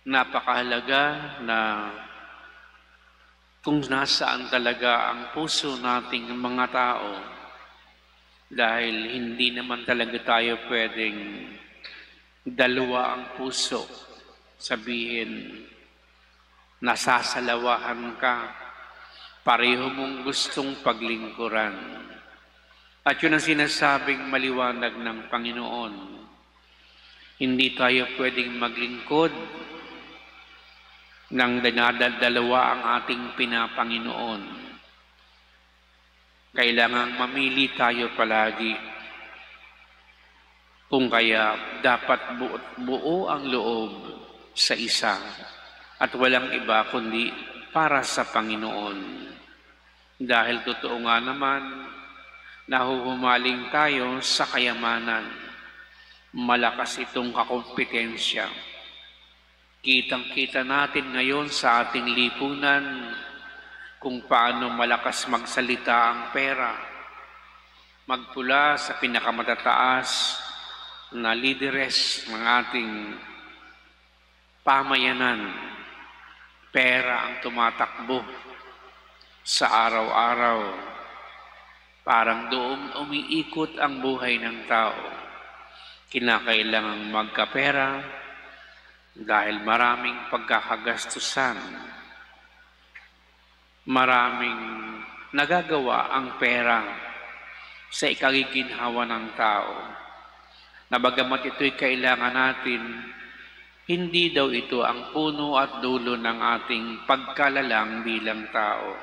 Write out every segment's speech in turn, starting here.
napakahalaga na kung nasaan talaga ang puso nating mga tao, dahil hindi naman talaga tayo pwedeng dalawa ang puso. Sabihin, nasasalawahan ka, pareho mong gustong paglingkuran. At yun ang sinasabing maliwanag ng Panginoon. Hindi tayo pwedeng maglingkod nang dinadalawa ang ating pinapanginoon. Kailangang mamili tayo palagi. Kung kaya dapat buo ang loob sa isa at walang iba kundi para sa Panginoon. Dahil totoo nga naman, nahuhumaling tayo sa kayamanan. Malakas itong kakompetensya. Kitang-kita natin ngayon sa ating lipunan kung paano malakas magsalita ang pera. Magpula sa pinakamatataas na lideres ng ating pamayanan, pera ang tumatakbo sa araw-araw. Parang doon umiikot ang buhay ng tao. Kinakailangang magkapera, dahil maraming pagkakagastusan, maraming nagagawa ang pera sa ikagiginhawa ng tao. Na bagamat ito'y kailangan natin, hindi daw ito ang puno at dulo ng ating pagkalalang bilang tao.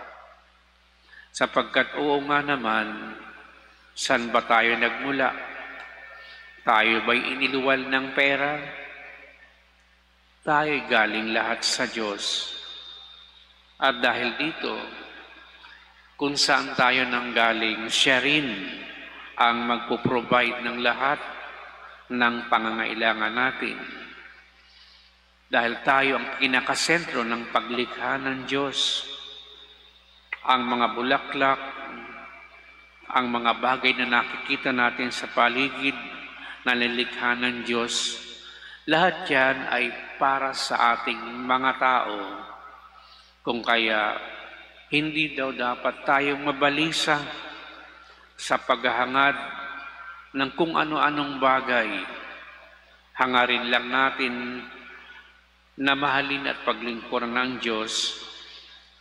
Sapagkat oo nga naman, saan ba tayo nagmula? Tayo ba'y iniluwal ng pera? Tayo'y galing lahat sa Diyos. At dahil dito, kung saan tayo nanggaling, siya rin ang magpo-provide ng lahat ng pangangailangan natin. Dahil tayo ang pinakasentro ng paglikha ng Diyos. Ang mga bulaklak, ang mga bagay na nakikita natin sa paligid na nilikha ng Diyos, lahat yan ay para sa ating mga tao. Kung kaya, hindi daw dapat tayong mabalisa sa paghahangad ng kung ano-anong bagay. Hangarin lang natin na mahalin at paglingkuran ng Diyos,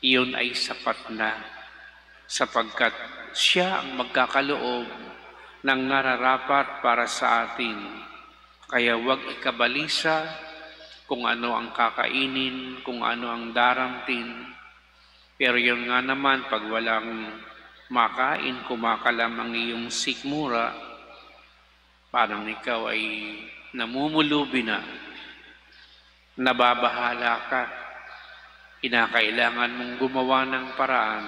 iyon ay sapat na, sapagkat siya ang magkakaloob ng nararapat para sa atin. Kaya huwag ikabalisa kung ano ang kakainin, kung ano ang daramtin. Pero yun nga naman, pag walang makain, kumakalam ang iyong sikmura, parang ikaw ay namumulubi na, nababahala ka, kinakailangan mong gumawa ng paraan.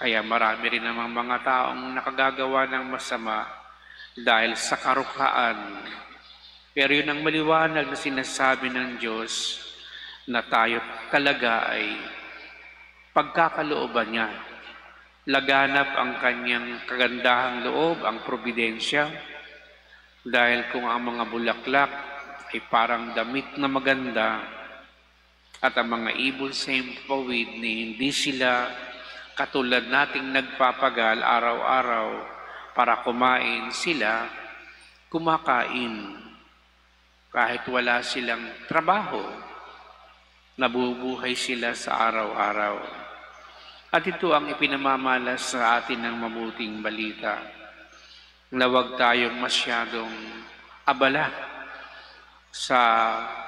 Kaya marami rin namang mga taong nakagagawa ng masama dahil sa karukhaan. Pero yun ang maliwanag na sinasabi ng Diyos na tayo talaga ay pagkakalooban niya. Laganap ang kanyang kagandahang loob, ang probidensya. Dahil kung ang mga bulaklak ay parang damit na maganda at ang mga ibon sa himpawid ni hindi sila katulad nating nagpapagal araw-araw para kumain, sila kumakain. Kahit wala silang trabaho, nabubuhay sila sa araw-araw. At ito ang ipinamamalas sa atin ng mabuting balita, na huwag tayong masyadong abala sa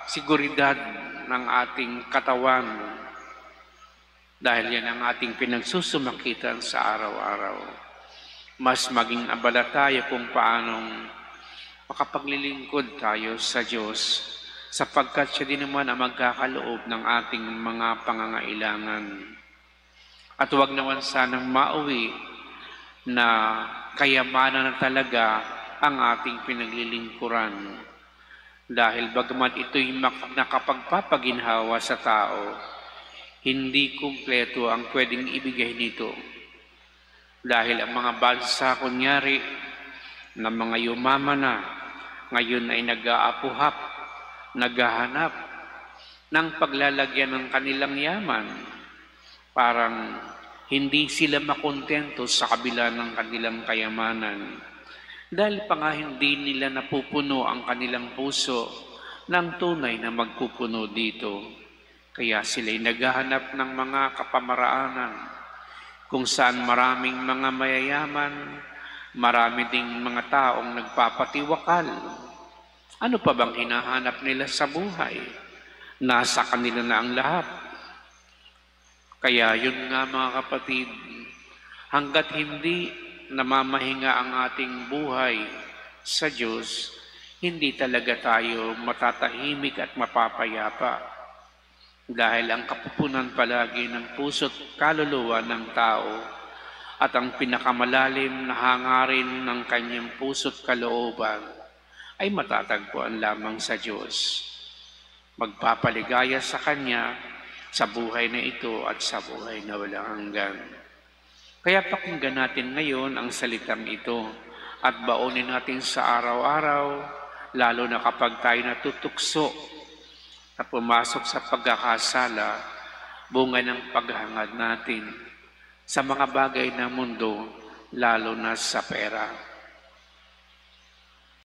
seguridad ng ating katawan, dahil yan ang ating pinagsusumakitan sa araw-araw. Mas maging abala tayo kung paanong makapaglilingkod tayo sa Diyos, sapagkat siya din naman ang magkakaloob ng ating mga pangangailangan. At huwag naman sanang mauwi na kayamanan na talaga ang ating pinaglilingkuran. Dahil bagamat ito'y nakapagpapaginhawa sa tao, hindi kumpleto ang pwedeng ibigay nito. Dahil ang mga bansa, kunyari, na mga yumaman na, ngayon ay nag-aapuhap, naghahanap ng paglalagyan ng kanilang yaman. Parang hindi sila makontento sa kabila ng kanilang kayamanan. Dahil pa nga hindi nila napupuno ang kanilang puso ng tunay na magpupuno dito. Kaya sila'y naghahanap ng mga kapamaraanan kung saan maraming mga mayayaman, marami ding mga taong nagpapatiwakal. Ano pa bang hinahanap nila sa buhay? Nasa kanila na ang lahat. Kaya yun nga mga kapatid, hanggat hindi namamahinga ang ating buhay sa Diyos, hindi talaga tayo matatahimik at mapapayapa. Dahil ang kapupunan palagi ng puso't kaluluwa ng tao at ang pinakamalalim na hangarin ng kanyang puso't kalooban ay matatagpuan lamang sa Diyos. Magpapaligaya sa Kanya sa buhay na ito at sa buhay na walang hanggan. Kaya pakinggan natin ngayon ang salitang ito at baunin natin sa araw-araw, lalo na kapag tayo natutukso na pumasok sa pagkakasala, bunga ng paghangad natin sa mga bagay ng mundo, lalo na sa pera.